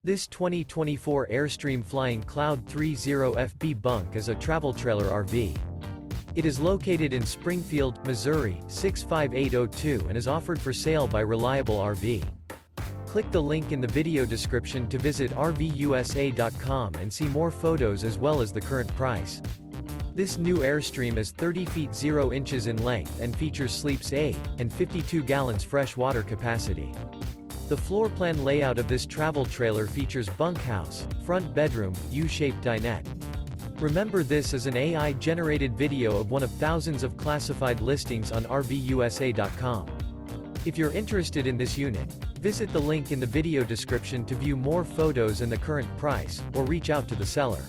This 2024 Airstream Flying Cloud 30FB Bunk is a travel trailer RV. It is located in Springfield, Missouri, 65802 and is offered for sale by Reliable RV. Click the link in the video description to visit RVUSA.com and see more photos as well as the current price. This new Airstream is 30 feet 0 inches in length and features sleeps 8 and 52 gallons fresh water capacity. The floor plan layout of this travel trailer features bunkhouse, front bedroom, U-shaped dinette. Remember, this is an AI-generated video of one of thousands of classified listings on RVUSA.com. If you're interested in this unit, visit the link in the video description to view more photos and the current price, or reach out to the seller.